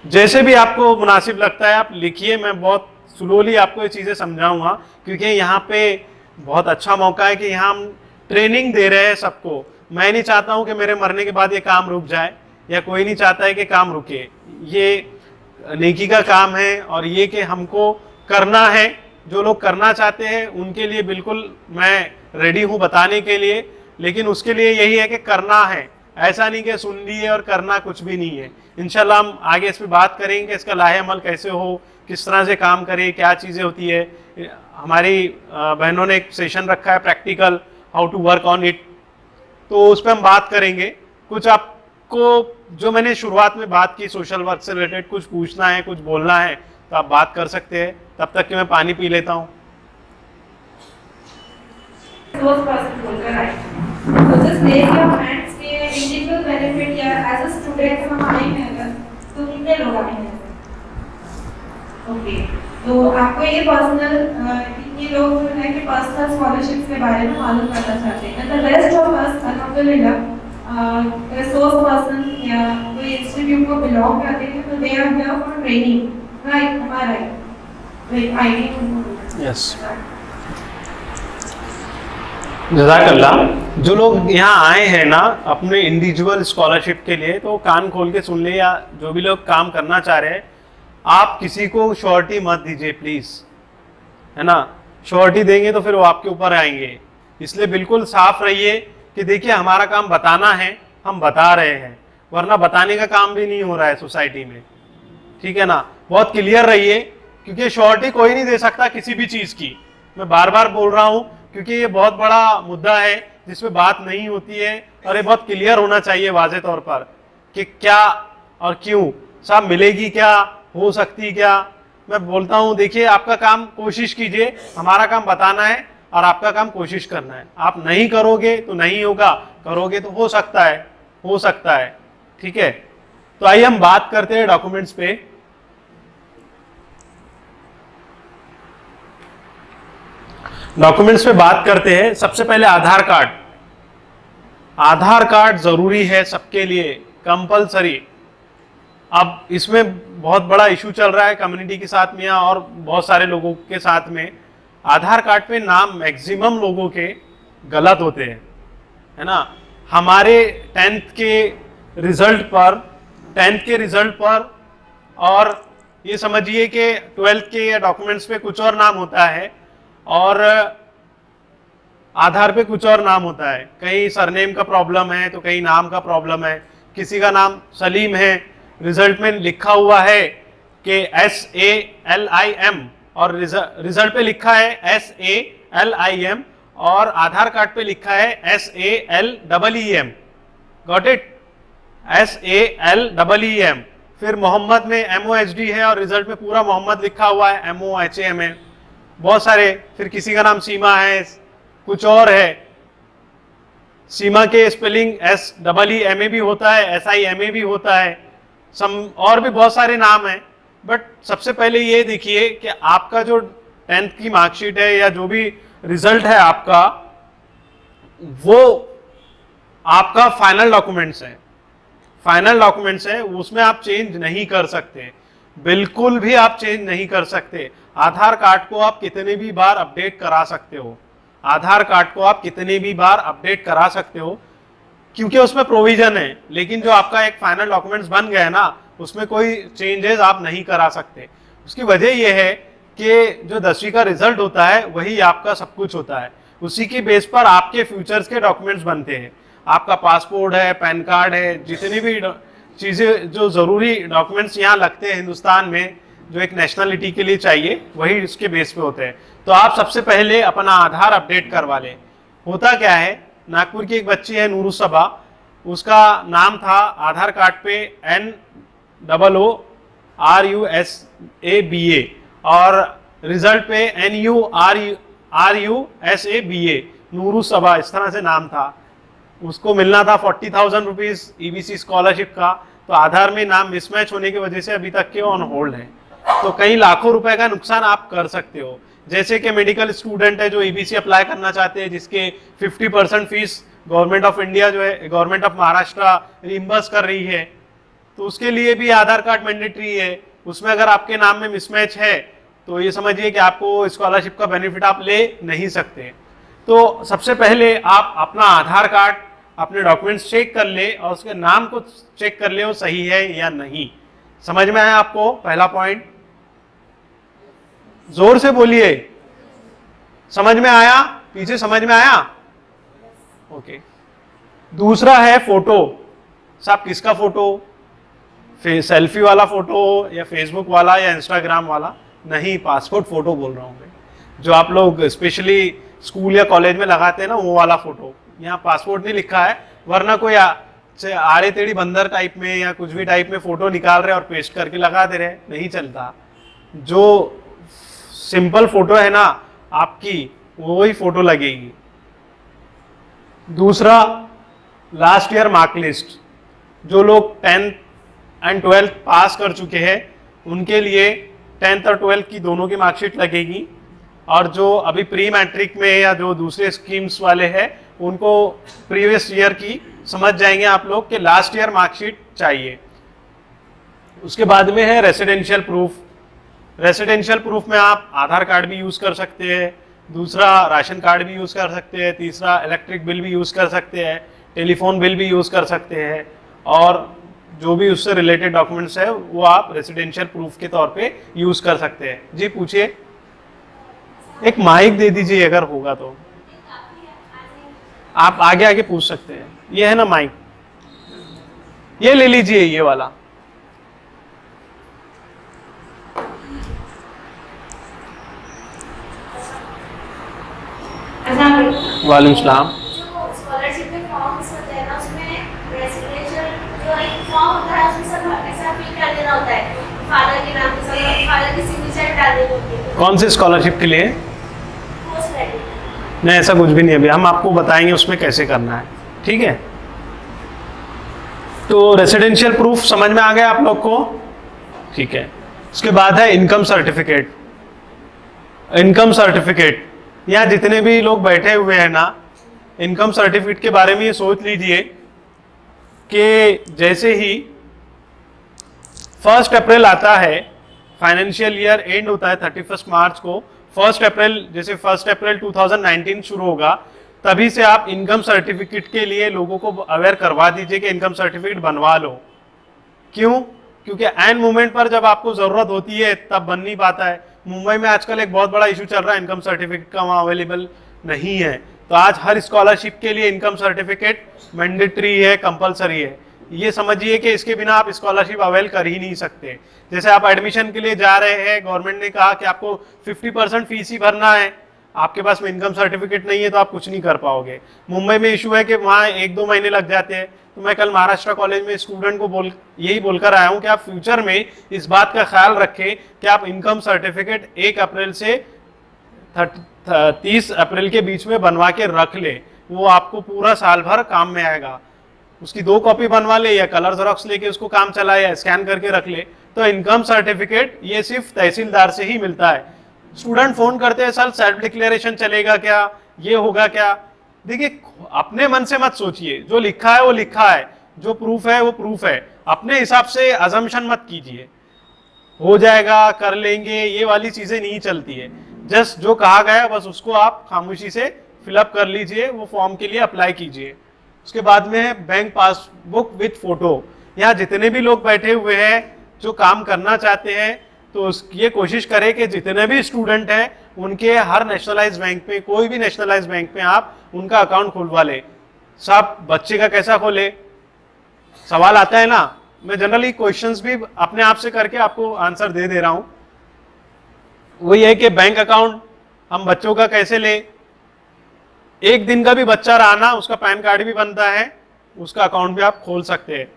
जैसे भी आपको मुनासिब लगता है आप लिखिए। मैं बहुत स्लोली आपको ये चीज़ें समझाऊंगा, क्योंकि यहाँ पे बहुत अच्छा मौका है कि यहाँ हम ट्रेनिंग दे रहे हैं सबको। मैं नहीं चाहता हूँ कि मेरे मरने के बाद ये काम रुक जाए, या कोई नहीं चाहता है कि काम रुके। ये नेकी का काम है और ये कि हमको करना है। जो लोग करना चाहते हैं उनके लिए बिल्कुल मैं रेडी हूँ बताने के लिए, लेकिन उसके लिए यही है कि करना है, ऐसा नहीं कि सुन लिए और करना कुछ भी नहीं है। इंशाल्लाह हम आगे इस पर बात करेंगे कि इसका लाहे अमल कैसे हो, किस तरह से काम करे, क्या चीज़ें होती है। हमारी बहनों ने एक सेशन रखा है practical, how to work on it, तो उस पर हम बात करेंगे। कुछ आपको जो मैंने शुरुआत में बात की सोशल वर्क से रिलेटेड कुछ पूछना है, कुछ बोलना है तो आप बात कर सकते हैं। तब तक कि मैं पानी पी लेता हूँ। तो just raise your hands के individual benefit या as a student हम आएंगे अगर तो कितने लोग आएंगे? ओके, तो आपको ये पर्सनल कितने लोग जो है कि पर्सनल स्कॉलरशिप के बारे में मालूम करना चाहते हैं। द रेस्ट ऑफ अस अल्हम्दुलिल्लाह रिसोर्स पर्सन या कोई इंस्टीट्यूट को बिलोंग करते हैं, तो they are here for training, right? हमारा राइट आईडी। यस, जज़ाकल्लाह। जो लोग यहाँ आए हैं ना अपने इंडिविजुअल स्कॉलरशिप के लिए, तो कान खोल के सुन ले, या जो भी लोग काम करना चाह रहे हैं, आप किसी को श्योरिटी मत दीजिए प्लीज़, है ना। श्योरिटी देंगे तो फिर वो आपके ऊपर आएंगे, इसलिए बिल्कुल साफ रहिए कि देखिए हमारा काम बताना है, हम बता रहे हैं, वरना बताने का काम भी नहीं हो रहा है सोसाइटी में, ठीक है ना। बहुत क्लियर रहिए, क्योंकि श्योरिटी कोई नहीं दे सकता किसी भी चीज़ की। मैं बार बार बोल रहा हूँ क्योंकि ये बहुत बड़ा मुद्दा है जिसमें बात नहीं होती है, और ये बहुत क्लियर होना चाहिए वाज़े तौर पर कि क्या और क्यों, साहब मिलेगी क्या, हो सकती क्या। मैं बोलता हूँ देखिए आपका काम कोशिश कीजिए, हमारा काम बताना है और आपका काम कोशिश करना है। आप नहीं करोगे तो नहीं होगा, करोगे तो हो सकता है, हो सकता है, ठीक है। तो आइए हम बात करते हैं डॉक्यूमेंट्स पे। डॉक्यूमेंट्स पे बात करते हैं। सबसे पहले आधार कार्ड। आधार कार्ड जरूरी है सबके लिए, कंपलसरी। अब इसमें बहुत बड़ा इशू चल रहा है कम्युनिटी के साथ में और बहुत सारे लोगों के साथ में। आधार कार्ड पे नाम मैक्सिमम लोगों के गलत होते हैं, है ना। हमारे 10th के रिजल्ट पर और ये समझिए कि 12th के डॉक्यूमेंट्स पे कुछ और नाम होता है और आधार पे कुछ और नाम होता है। कहीं सरनेम का प्रॉब्लम है तो कहीं नाम का प्रॉब्लम है। किसी का नाम सलीम है, रिजल्ट में लिखा हुआ है कि SALIM और रिजल्ट पे लिखा है SALIM और आधार कार्ड पे लिखा है SALEEM। Got it? SALEEM। फिर मोहम्मद में MOHD है और रिजल्ट में पूरा मोहम्मद लिखा हुआ है MOHAM है। बहुत सारे। फिर किसी का नाम सीमा है, कुछ और है। सीमा के स्पेलिंग SEEMA भी होता है, SIMA भी होता है। और भी बहुत सारे नाम हैं। बट सबसे पहले ये देखिए कि आपका जो 10th की मार्कशीट है या जो भी रिजल्ट है आपका, वो आपका फाइनल डॉक्यूमेंट्स है, फाइनल डॉक्यूमेंट्स है, उसमें आप चेंज नहीं कर सकते, बिल्कुल भी आप चेंज नहीं कर सकते। आधार कार्ड को आप कितने भी बार अपडेट करा सकते हो, आधार कार्ड को आप कितने भी बार अपडेट करा सकते हो, क्योंकि उसमें प्रोविजन है। लेकिन जो आपका एक फाइनल डॉक्यूमेंट्स बन गया है ना, उसमें कोई चेंजेस आप नहीं करा सकते। उसकी वजह यह है कि जो 10वीं का रिजल्ट होता है वही आपका सब कुछ होता है, उसी की बेस पर आपके फ्यूचर्स के डॉक्यूमेंट्स बनते हैं। आपका पासपोर्ट है, पैन कार्ड है, जितनी भी चीज़ें जो ज़रूरी डॉक्यूमेंट्स यहाँ लगते हैं हिंदुस्तान में, जो एक नेशनलिटी के लिए चाहिए, वही उसके बेस पे होते हैं। तो आप सबसे पहले अपना आधार अपडेट करवा लें। होता क्या है, नागपुर की एक बच्ची है नूरुसबा, उसका नाम था आधार कार्ड पे NOORUSABA और रिजल्ट पे NURUSABA, नूरुसबा इस तरह से नाम था। उसको मिलना था 40,000 रुपीज़ EBC स्कॉलरशिप का, तो आधार में नाम मिसमैच होने की वजह से अभी तक के ऑन होल्ड है। तो कई लाखों रुपए का नुकसान आप कर सकते हो। जैसे कि मेडिकल स्टूडेंट है जो EBC अप्लाई करना चाहते हैं, जिसके 50% फीस गवर्नमेंट ऑफ इंडिया जो है, गवर्नमेंट ऑफ महाराष्ट्र रिइंबर्स कर रही है, तो उसके लिए भी आधार कार्ड मैंडेटरी है। उसमें अगर आपके नाम में मिसमैच है तो ये समझिए कि आपको स्कॉलरशिप का बेनिफिट आप ले नहीं सकते। तो सबसे पहले आप अपना आधार कार्ड, अपने डॉक्यूमेंट्स चेक कर ले और उसके नाम को चेक कर ले वो सही है या नहीं। समझ में आया आपको पहला पॉइंट? जोर से बोलिए, समझ में आया? पीछे समझ में आया? ओके। दूसरा है फोटो। साहब किसका फोटो? सेल्फी वाला फोटो या फेसबुक वाला या इंस्टाग्राम वाला? नहीं, पासपोर्ट फोटो बोल रहा हूं मैं, जो आप लोग स्पेशली स्कूल या कॉलेज में लगाते हैं ना, वो वाला फोटो। यहाँ पासपोर्ट नहीं लिखा है, वरना कोई आड़े टेढ़ी बंदर टाइप में या कुछ भी टाइप में फोटो निकाल रहे और पेस्ट करके लगा दे रहे, नहीं चलता। जो सिंपल फोटो है ना आपकी, वही फोटो लगेगी। दूसरा, लास्ट ईयर मार्क लिस्ट। जो लोग 10th एंड 12th पास कर चुके हैं उनके लिए 10th और 12th की दोनों की मार्कशीट लगेगी, और जो अभी प्री मैट्रिक में या जो दूसरे स्कीम्स वाले हैं उनको प्रीवियस ईयर की समझ जाएंगे आप लोग कि लास्ट ईयर मार्कशीट चाहिए। उसके बाद में है रेसिडेंशियल प्रूफ। रेसिडेंशियल प्रूफ में आप आधार कार्ड भी यूज़ कर सकते हैं, दूसरा राशन कार्ड भी यूज़ कर सकते हैं, तीसरा इलेक्ट्रिक बिल भी यूज़ कर सकते हैं, टेलीफोन बिल भी यूज़ कर सकते हैं, और जो भी उससे रिलेटेड डॉक्यूमेंट्स है वो आप रेसिडेंशियल प्रूफ के तौर पे यूज़ कर सकते हैं। जी पूछिए। एक माइक दे दीजिए अगर होगा तो, आप आगे आगे पूछ सकते हैं। ये है ना माइक, ये ले लीजिए, ये वाला। वालेकुम सलाम। जो स्कॉलरशिप के फॉर्म्स होते हैं ना, उसमें रेसिडेंशियल जो एक फॉर्म होता है उसमें सब ऐसा फिल कर देना होता है, फादर के नाम के साथ फादर की सिग्नेचर डाल देनी होती है। कौन से स्कॉलरशिप के लिए? Post graduate. नहीं, ऐसा कुछ भी नहीं, अभी हम आपको बताएंगे उसमें कैसे करना है, ठीक है? तो रेसिडेंशियल प्रूफ समझ में आ गया आप लोग को? ठीक है। उसके बाद है इनकम सर्टिफिकेट। इनकम सर्टिफिकेट, यहाँ जितने भी लोग बैठे हुए हैं ना, इनकम सर्टिफिकेट के बारे में ये सोच लीजिए कि जैसे ही 1 अप्रैल आता है, फाइनेंशियल ईयर एंड होता है 31 मार्च को, 1 अप्रैल, जैसे 1 अप्रैल 2019 शुरू होगा, तभी से आप इनकम सर्टिफिकेट के लिए लोगों को अवेयर करवा दीजिए कि इनकम सर्टिफिकेट बनवा लो। क्यों? क्योंकि एंड मोमेंट पर जब आपको जरूरत होती है तब बन नहीं पाता है। मुंबई में आजकल एक बहुत बड़ा इशू चल रहा है, इनकम सर्टिफिकेट का वहाँ अवेलेबल नहीं है। तो आज हर स्कॉलरशिप के लिए इनकम सर्टिफिकेट मैंडेटरी है, कंपलसरी है। ये समझिए कि इसके बिना आप स्कॉलरशिप अवेल कर ही नहीं सकते। जैसे आप एडमिशन के लिए जा रहे हैं, गवर्नमेंट ने कहा कि आपको 50% फीस ही भरना है, आपके पास में इनकम सर्टिफिकेट नहीं है तो आप कुछ नहीं कर पाओगे। मुंबई में इशू है कि वहाँ 1-2 महीने लग जाते हैं। तो मैं कल महाराष्ट्र कॉलेज में स्टूडेंट को यही बोलकर आया हूँ कि आप फ्यूचर में इस बात का ख्याल रखें कि आप इनकम सर्टिफिकेट 1 अप्रैल से 30 अप्रैल के बीच में बनवा के रख ले, वो आपको पूरा साल भर काम में आएगा। उसकी 2 कॉपी बनवा ले या कलर जेरॉक्स लेके उसको काम चलाए या स्कैन करके रख ले, तो इनकम सर्टिफिकेट ये सिर्फ तहसीलदार से ही मिलता है। स्टूडेंट फोन करते हैं सर सेल्फ डिक्लेरेशन चलेगा क्या, ये होगा क्या? देखिए अपने मन से मत सोचिए, जो लिखा है वो लिखा है, जो प्रूफ है वो प्रूफ है। अपने हिसाब से अजम्पशन मत कीजिए हो जाएगा कर लेंगे, ये वाली चीजें नहीं चलती है। जस्ट जो कहा गया बस उसको आप खामोशी से फिलअप कर लीजिए, वो फॉर्म के लिए अप्लाई कीजिए। उसके बाद में है बैंक पासबुक विथ फोटो। यहाँ जितने भी लोग बैठे हुए हैं जो काम करना चाहते हैं तो ये कोशिश करें कि जितने भी स्टूडेंट हैं उनके हर नेशनलाइज बैंक पे, कोई भी नेशनलाइज बैंक पे आप उनका अकाउंट खुलवा ले। सब बच्चे का कैसा खोले, सवाल आता है ना। मैं जनरली क्वेश्चंस भी अपने आप से करके आपको आंसर दे रहा हूं। वही है कि बैंक अकाउंट हम बच्चों का कैसे ले। एक दिन का भी बच्चा रहा ना, उसका पैन कार्ड भी बनता है, उसका अकाउंट भी आप खोल सकते हैं।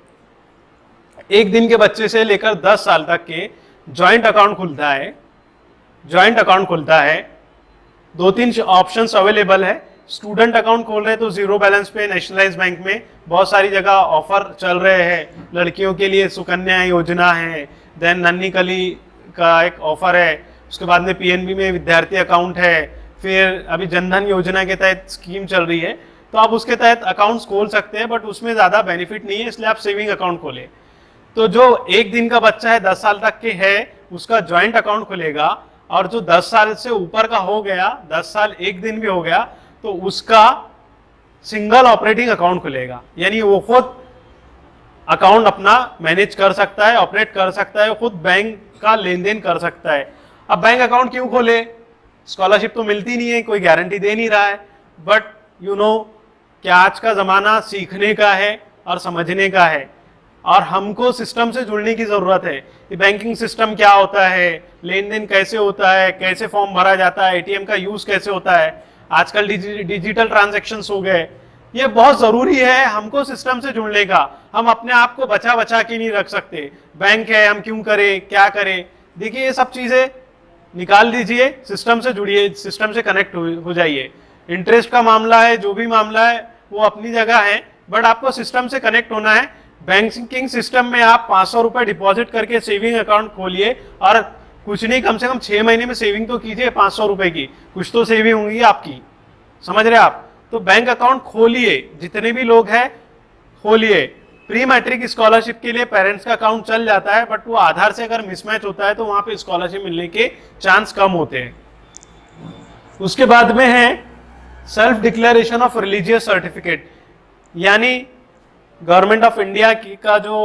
एक दिन के बच्चे से लेकर 10 साल तक के जॉइंट अकाउंट खुलता है। जॉइंट अकाउंट खुलता है, 2-3 ऑप्शंस अवेलेबल है। स्टूडेंट अकाउंट खोल रहे हैं तो जीरो बैलेंस पे नेशनलाइज बैंक में बहुत सारी जगह ऑफर चल रहे हैं। लड़कियों के लिए सुकन्या योजना है, देन नन्ही कली का एक ऑफर है, उसके बाद में पीएनबी में विद्यार्थी अकाउंट है, फिर अभी जनधन योजना के तहत स्कीम चल रही है, तो आप उसके तहत अकाउंट्स खोल सकते हैं, बट उसमें ज़्यादा बेनिफिट नहीं है, इसलिए आप सेविंग अकाउंट खोलें। तो जो एक दिन का बच्चा है 10 साल तक के है उसका ज्वाइंट अकाउंट खुलेगा, और जो 10 साल से ऊपर का हो गया, 10 साल 1 दिन भी हो गया, तो उसका सिंगल ऑपरेटिंग अकाउंट खुलेगा। यानी वो खुद अकाउंट अपना मैनेज कर सकता है, ऑपरेट कर सकता है, खुद बैंक का लेन देन कर सकता है। अब बैंक अकाउंट क्यों खोले? स्कॉलरशिप तो मिलती नहीं है, कोई गारंटी दे नहीं रहा है, बट यू नो कि आज का ज़माना सीखने का है और समझने का है, और हमको सिस्टम से जुड़ने की ज़रूरत है। ये बैंकिंग सिस्टम क्या होता है, लेन देन कैसे होता है, कैसे फॉर्म भरा जाता है, एटीएम का यूज़ कैसे होता है, आजकल डिजिटल ट्रांजैक्शंस हो गए, ये बहुत ज़रूरी है हमको सिस्टम से जुड़ने का। हम अपने आप को बचा बचा के नहीं रख सकते, बैंक है हम क्यों करें, क्या करें। देखिए ये सब चीज़ें निकाल दीजिए, सिस्टम से जुड़िए, सिस्टम से कनेक्ट हो जाइए। इंटरेस्ट का मामला है, जो भी मामला है वो अपनी जगह है, बट आपको सिस्टम से कनेक्ट होना है। बैंकिंग सिस्टम में आप 500 रुपये डिपॉजिट करके सेविंग अकाउंट खोलिए, और कुछ नहीं कम से कम 6 महीने में सेविंग तो कीजिए 500 रुपये की, कुछ तो सेविंग होंगी आपकी, समझ रहे आप। तो बैंक अकाउंट खोलिए, जितने भी लोग हैं खोलिए। प्री मैट्रिक स्कॉलरशिप के लिए पेरेंट्स का अकाउंट चल जाता है, बट वो आधार से अगर मिसमैच होता है तो वहां पे स्कॉलरशिप मिलने के चांस कम होते हैं। उसके बाद में है self declaration of religious certificate, यानी गवर्नमेंट ऑफ इंडिया का जो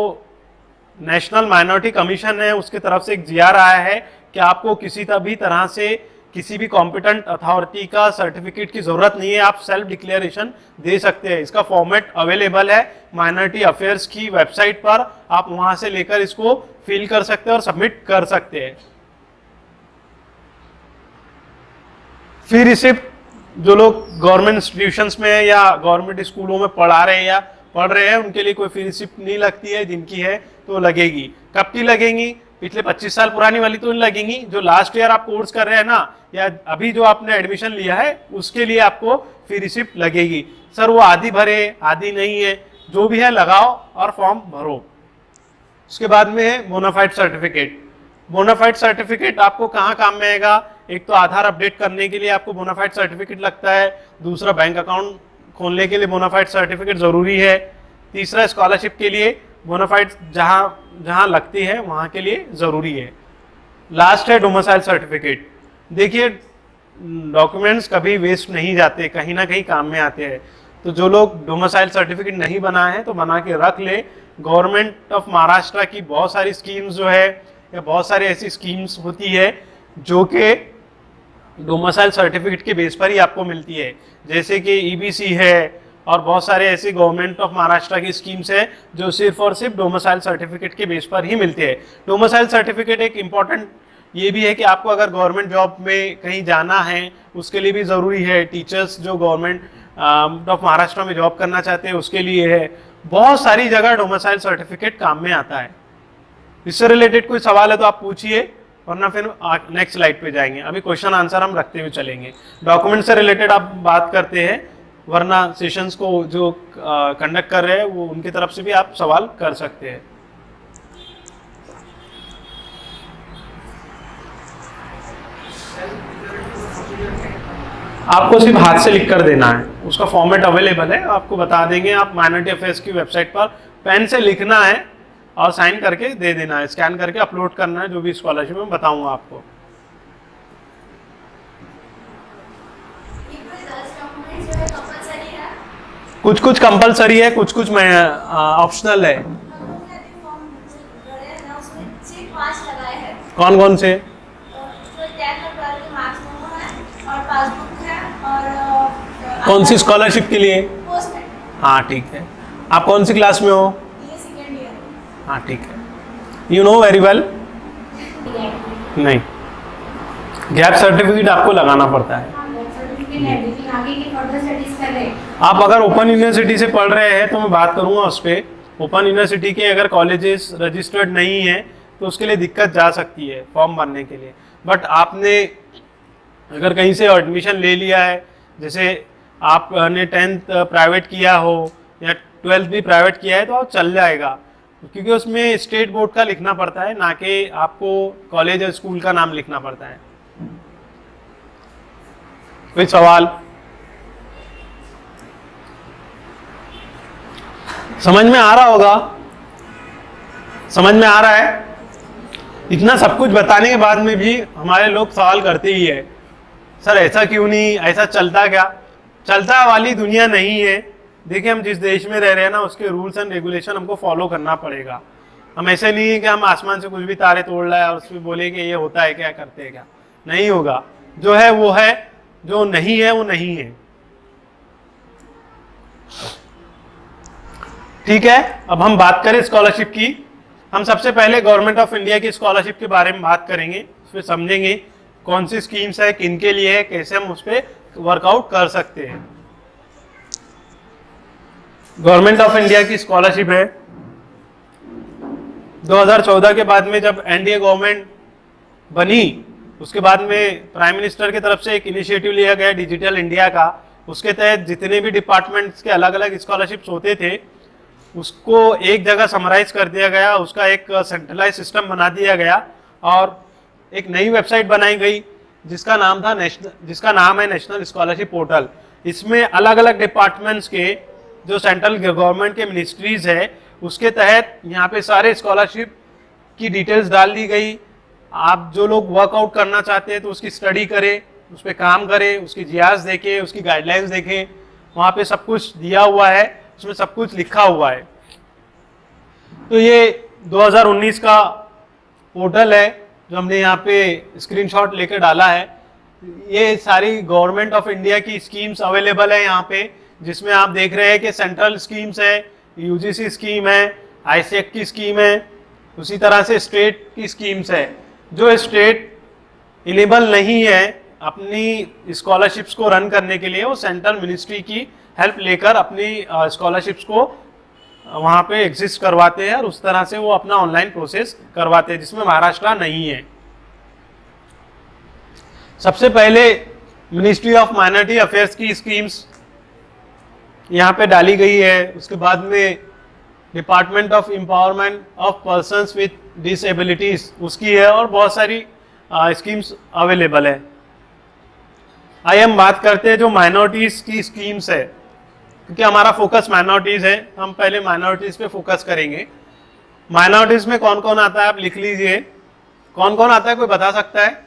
नेशनल माइनॉरिटी कमीशन है उसके तरफ से एक जीआर आया है कि आपको किसी भी तरह से किसी भी कॉम्पिटेंट अथॉरिटी का सर्टिफिकेट की जरूरत नहीं है, आप सेल्फ डिक्लेरेशन दे सकते हैं। इसका फॉर्मेट अवेलेबल है माइनॉरिटी अफेयर्स की वेबसाइट पर, आप वहां से लेकर इसको फिल कर सकते हैं और सबमिट कर सकते हैं। फी रिसिप्ट जो लोग गवर्नमेंट इंस्टीट्यूशंस में या गवर्नमेंट स्कूलों में पढ़ा रहे हैं या पढ़ रहे हैं उनके लिए कोई फी रिसिप्ट नहीं लगती है, जिनकी है तो लगेगी। कब की लगेंगी? पिछले 25 साल पुरानी वाली तो नहीं लगेंगी। जो लास्ट ईयर आप कोर्स कर रहे हैं ना, या अभी जो आपने एडमिशन लिया है उसके लिए आपको फी रिसिप्ट लगेगी। सर वो आधी भरे आधी नहीं है, जो भी है लगाओ और फॉर्म भरो। उसके बाद में है बोनाफाइड सर्टिफिकेट। बोनाफाइड सर्टिफिकेट आपको कहाँ काम में आएगा? एक तो आधार अपडेट करने के लिए आपको बोनाफाइड सर्टिफिकेट लगता है, दूसरा बैंक अकाउंट खोलने के लिए बोनाफाइड सर्टिफिकेट जरूरी है, तीसरा स्कॉलरशिप के लिए बोनाफाइड जहाँ जहाँ लगती है वहाँ के लिए ज़रूरी है। लास्ट है डोमिसाइल सर्टिफिकेट। देखिए डॉक्यूमेंट्स कभी वेस्ट नहीं जाते, कहीं ना कहीं काम में आते हैं। तो जो लोग डोमिसाइल सर्टिफिकेट नहीं बनाए हैं तो बना के रख ले। गवर्नमेंट ऑफ महाराष्ट्र की बहुत सारी स्कीम्स जो है, या बहुत सारी ऐसी स्कीम्स होती है जो कि डोमिसाइल सर्टिफिकेट के बेस पर ही आपको मिलती है, जैसे कि ईबीसी है, और बहुत सारे ऐसी गवर्नमेंट ऑफ महाराष्ट्र की स्कीम्स है जो सिर्फ और सिर्फ डोमिसाइल सर्टिफिकेट के बेस पर ही मिलते हैं। डोमिसाइल सर्टिफिकेट एक इम्पॉर्टेंट ये भी है कि आपको अगर गवर्नमेंट जॉब में कहीं जाना है उसके लिए भी ज़रूरी है। टीचर्स जो गवर्नमेंट ऑफ महाराष्ट्र में जॉब करना चाहते हैं उसके लिए है। बहुत सारी जगह डोमिसाइल सर्टिफिकेट काम में आता है। इससे रिलेटेड कोई सवाल है तो आप पूछिए, वरना फिर नेक्स्ट स्लाइड पे जाएंगे। अभी क्वेश्चन आंसर हम रखते हुए चलेंगे। डॉक्यूमेंट से रिलेटेड आप बात करते हैं, वरना सेशंस को जो कंडक्ट कर रहे हैं वो उनकी तरफ से भी आप सवाल कर सकते हैं। आपको सिर्फ हाथ से लिख कर देना है, उसका फॉर्मेट अवेलेबल है, आपको बता देंगे। आप माइनॉरिटी अफेयर्स की वेबसाइट पर पेन से लिखना है और साइन करके दे देना है, स्कैन करके अपलोड करना है, जो भी स्कॉलरशिप में बताऊंगा आपको। कुछ कुछ कंपलसरी है, कुछ कुछ ऑप्शनल है। कौन कौन से? कौन सी स्कॉलरशिप के लिए? हाँ ठीक है। आप कौन सी क्लास में हो? हाँ ठीक है। You know very well? नहीं, गैप सर्टिफिकेट आपको लगाना पड़ता है। आप अगर ओपन यूनिवर्सिटी से पढ़ रहे हैं तो मैं बात करूंगा उस पर। ओपन यूनिवर्सिटी के अगर कॉलेजेस रजिस्टर्ड नहीं है तो उसके लिए दिक्कत जा सकती है फॉर्म भरने के लिए। बट आपने अगर कहीं से एडमिशन ले लिया है, जैसे आपने 10th प्राइवेट किया हो या 12th भी प्राइवेट किया है, तो आप चल जाएगा, क्योंकि उसमें स्टेट बोर्ड का लिखना पड़ता है, ना कि आपको कॉलेज या स्कूल का नाम लिखना पड़ता है। कोई सवाल? समझ में आ रहा होगा? समझ में आ रहा है? इतना सब कुछ बताने के बाद में भी हमारे लोग सवाल करते ही है, सर ऐसा क्यों नहीं, ऐसा चलता क्या? चलता वाली दुनिया नहीं है। देखिए, हम जिस देश में रह रहे हैं ना, उसके रूल्स एंड रेगुलेशन हमको फॉलो करना पड़ेगा। हम ऐसे नहीं है कि हम आसमान से कुछ भी तारे तोड़ लाए और उसमें बोले कि ये होता है क्या, करते हैं क्या। नहीं होगा। जो है वो है, जो नहीं है वो नहीं है। ठीक है, अब हम बात करें स्कॉलरशिप की। हम सबसे पहले गवर्नमेंट ऑफ इंडिया की स्कॉलरशिप के बारे में बात करेंगे, उसमें समझेंगे कौन सी स्कीम्स है, किन के लिए है, कैसे हम उस पर वर्कआउट कर सकते हैं। गवर्नमेंट ऑफ इंडिया की स्कॉलरशिप है 2014 के बाद में जब एनडीए गवर्नमेंट बनी, उसके बाद में प्राइम मिनिस्टर की तरफ से एक इनिशिएटिव लिया गया डिजिटल इंडिया का। उसके तहत जितने भी डिपार्टमेंट्स के अलग अलग स्कॉलरशिप्स होते थे उसको एक जगह समराइज कर दिया गया, उसका एक सेंट्रलाइज सिस्टम बना दिया गया और एक नई वेबसाइट बनाई गई जिसका नाम है नेशनल स्कॉलरशिप पोर्टल। इसमें अलग अलग डिपार्टमेंट्स के जो सेंट्रल गवर्नमेंट के मिनिस्ट्रीज है उसके तहत यहाँ पे सारे स्कॉलरशिप की डिटेल्स डाल दी गई। आप जो लोग वर्कआउट करना चाहते हैं तो उसकी स्टडी करें, उस पर काम करें, उसकी जियाज देखें, उसकी गाइडलाइंस देखें, वहाँ पे सब कुछ दिया हुआ है, उसमें सब कुछ लिखा हुआ है। तो ये 2019 का पोर्टल है जो हमने यहाँ पे स्क्रीनशॉट लेकर डाला है। ये सारी गवर्नमेंट ऑफ इंडिया की स्कीम्स अवेलेबल है यहाँ पे, जिसमें आप देख रहे हैं कि सेंट्रल स्कीम्स है, यूजीसी स्कीम है, आईसीएक की स्कीम है, उसी तरह से स्टेट की स्कीम्स है। जो स्टेट इनेबल नहीं है अपनी स्कॉलरशिप्स को रन करने के लिए, वो सेंट्रल मिनिस्ट्री की हेल्प लेकर अपनी स्कॉलरशिप्स को वहाँ पे एग्जिस्ट करवाते हैं और उस तरह से वो अपना ऑनलाइन प्रोसेस करवाते हैं, जिसमें महाराष्ट्र नहीं है। सबसे पहले मिनिस्ट्री ऑफ माइनॉरिटी अफेयर्स की स्कीम्स यहाँ पे डाली गई है। उसके बाद में department of empowerment of persons with disabilities उसकी है और बहुत सारी स्कीम्स अवेलेबल है। आइए हम बात करते हैं जो माइनॉरिटीज की स्कीम्स है, क्योंकि हमारा फोकस माइनॉरिटीज है, हम पहले माइनॉरिटीज पे फोकस करेंगे। माइनॉरिटीज में कौन कौन आता है आप लिख लीजिए। कौन कौन आता है, कोई बता सकता है?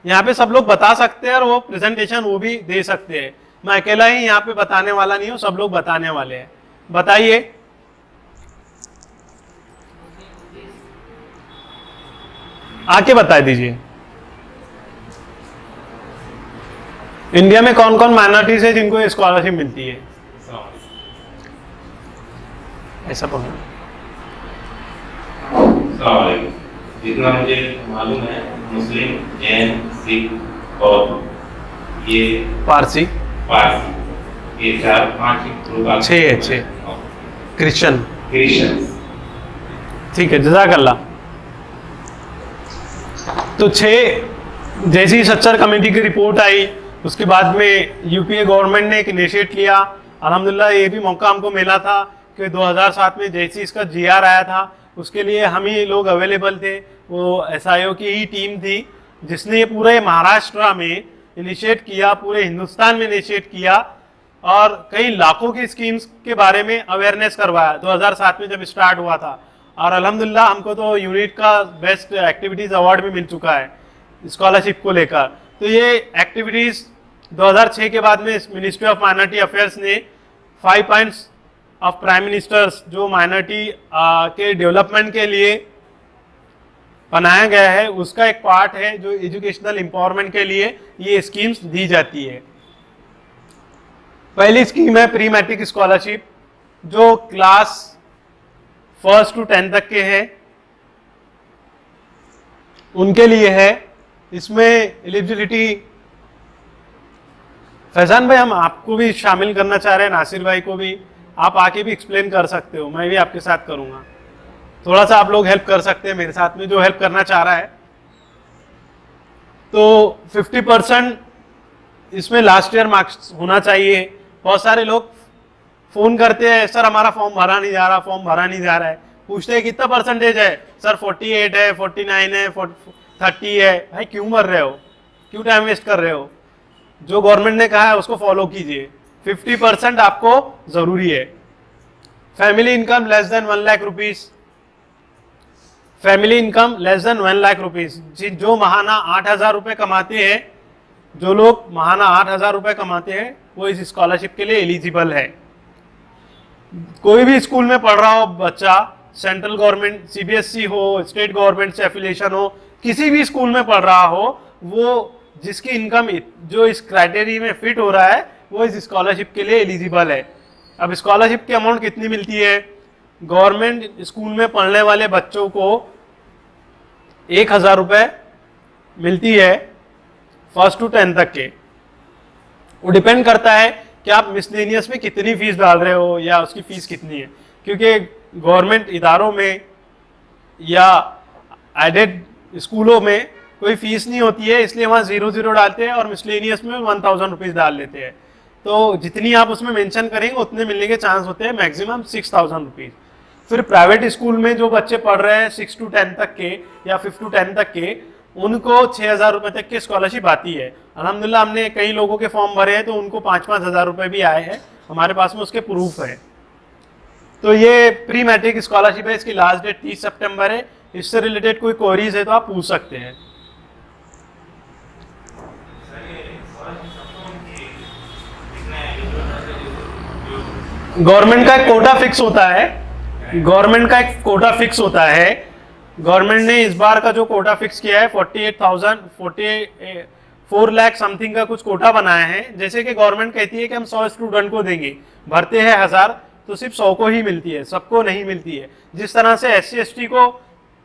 यहाँ पे सब लोग बता सकते हैं और वो प्रेजेंटेशन वो भी दे सकते हैं। मैं अकेला ही यहाँ पे बताने वाला नहीं हूँ, सब लोग बताने वाले हैं। बताइए। आके बता दीजिए। इंडिया में कौन कौन माइनॉरिटीज है जिनको स्कॉलरशिप मिलती है? ऐसा बोलो। जितना मुझे मालूम है, मुस्लिम, जैन, सिख और ये पारसी, ये 4-5 ग्रुप। 6 क्रिश्चियन। ठीक है, जज़ाकल्लाह। तो 6 जैसी सच्चर कमेटी की रिपोर्ट आई, उसके बाद में यूपीए गवर्नमेंट ने एक इनिशिएट लिया। अल्हम्दुलिल्लाह ये भी मौका हमको मिला था कि 2007 में जैसी इसका जीआर आया था, उसके लिए हम ही लोग अवेलेबल थे। वो एसआईओ की ही टीम थी जिसने पूरे महाराष्ट्र में इनिशिएट किया, पूरे हिंदुस्तान में इनिशिएट किया और कई लाखों की स्कीम्स के बारे में अवेयरनेस करवाया 2007 में जब स्टार्ट हुआ था। और अल्हम्दुलिल्लाह हमको तो यूनिट का बेस्ट एक्टिविटीज अवार्ड भी मिल चुका है स्कॉलरशिप को लेकर। तो ये एक्टिविटीज 2006 के बाद में मिनिस्ट्री ऑफ माइनॉरिटी अफेयर्स ने 5 पॉइंट्स ऑफ प्राइम मिनिस्टर्स जो माइनॉरिटी के डेवलपमेंट के लिए बनाया गया है, उसका एक पार्ट है जो एजुकेशनल एम्पावरमेंट के लिए ये स्कीम्स दी जाती है। पहली स्कीम है प्री मैट्रिक स्कॉलरशिप, जो क्लास 1 to 10 तक के हैं उनके लिए है। इसमें एलिजिबिलिटी, फैजान भाई हम आपको भी शामिल करना चाह रहे हैं, नासिर भाई को भी, आप आके भी एक्सप्लेन कर सकते हो, मैं भी आपके साथ करूंगा। थोड़ा सा आप लोग हेल्प कर सकते हैं मेरे साथ में, जो हेल्प करना चाह रहा है। तो 50% इसमें लास्ट ईयर मार्क्स होना चाहिए। बहुत सारे लोग फोन करते हैं, सर हमारा फॉर्म भरा नहीं जा रहा, फॉर्म भरा नहीं जा रहा है। पूछते हैं कितना परसेंटेज है, सर 48 है, 49 है, 30 है। भाई क्यों भर रहे हो, क्यों टाइम वेस्ट कर रहे हो? जो गवर्नमेंट ने कहा है उसको फॉलो कीजिए। 50% आपको जरूरी है। Family income less than 1 lakh rupees, family income less than 1 lakh rupees, जो महाना 8,000 रुपये कमाते हैं, जो लोग महाना 8,000 रुपये कमाते हैं वो इस स्कॉलरशिप के लिए एलिजिबल है। कोई भी स्कूल में पढ़ रहा हो बच्चा, सेंट्रल गवर्नमेंट सीबीएसई हो, स्टेट गवर्नमेंट से एफिलिएशन हो, किसी भी स्कूल में पढ़ रहा हो, वो जिसकी इनकम जो इस क्राइटेरिया में फिट हो रहा है वो इस स्कॉलरशिप के लिए एलिजिबल है। अब स्कॉलरशिप की अमाउंट कितनी मिलती है? गवर्नमेंट स्कूल में पढ़ने वाले बच्चों को 1,000 रुपये मिलती है 1st to 10 तक के। वो डिपेंड करता है कि आप मिसलेनियस में कितनी फीस डाल रहे हो या उसकी फीस कितनी है, क्योंकि गवर्नमेंट इदारों में या एडेड स्कूलों में कोई फीस नहीं होती है, इसलिए वहाँ 0 डालते हैं और मिसलेनियस में 1,000 रुपीज़ डाल लेते हैं। तो जितनी आप उसमें मेंशन करेंगे उतने मिलने के चांस होते हैं, मैक्सिमम 6,000 रुपीज़। फिर प्राइवेट स्कूल में जो बच्चे पढ़ रहे हैं 6 to 10 तक के या 5 to 10 तक के, उनको 6,000 रुपये तक की स्कॉलरशिप आती है। अल्हम्दुलिल्लाह हमने कई लोगों के फॉर्म भरे हैं तो उनको 5-5 हज़ार रुपये भी आए हैं, हमारे पास में उसके प्रूफ है। तो ये प्री मैट्रिक स्कॉलरशिप है, इसकी लास्ट डेट 30 सितंबर है। इससे रिलेटेड कोई क्वेरीज है तो आप पूछ सकते हैं। गवर्नमेंट का एक कोटा फिक्स होता है, गवर्नमेंट का एक कोटा फिक्स होता है। गवर्नमेंट ने इस बार का जो कोटा फिक्स किया है 4 लाख समथिंग का कुछ कोटा बनाया है। जैसे कि गवर्नमेंट कहती है कि हम 100 स्टूडेंट को देंगे, भरते हैं 1000 तो सिर्फ 100 को ही मिलती है, सबको नहीं मिलती है। जिस तरह से SC ST को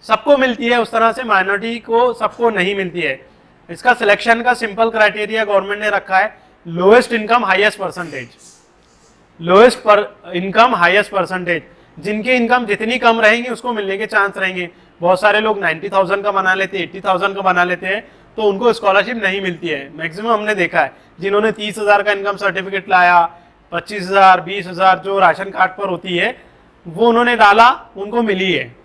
सबको मिलती है उस तरह से माइनॉरिटी को सबको नहीं मिलती है। इसका सिलेक्शन का सिंपल क्राइटेरिया गवर्नमेंट ने रखा है, lowest income highest percentage, lowest income highest percentage. जिनकी इनकम जितनी कम रहेंगी उसको मिलने के चांस रहेंगे। बहुत सारे लोग 90,000 का बना लेते हैं, 80,000 का बना लेते हैं, तो उनको स्कॉलरशिप नहीं मिलती है। मैक्सिमम हमने देखा है जिन्होंने 30,000 का इनकम सर्टिफिकेट लाया, 25,000 20,000 जो राशन कार्ड पर होती है वो उन्होंने डाला, उनको मिली है,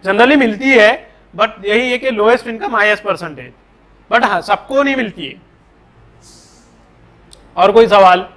जनरली मिलती है। बट यही है कि lowest income highest percentage, but हाँ सबको नहीं मिलती है। और कोई सवाल?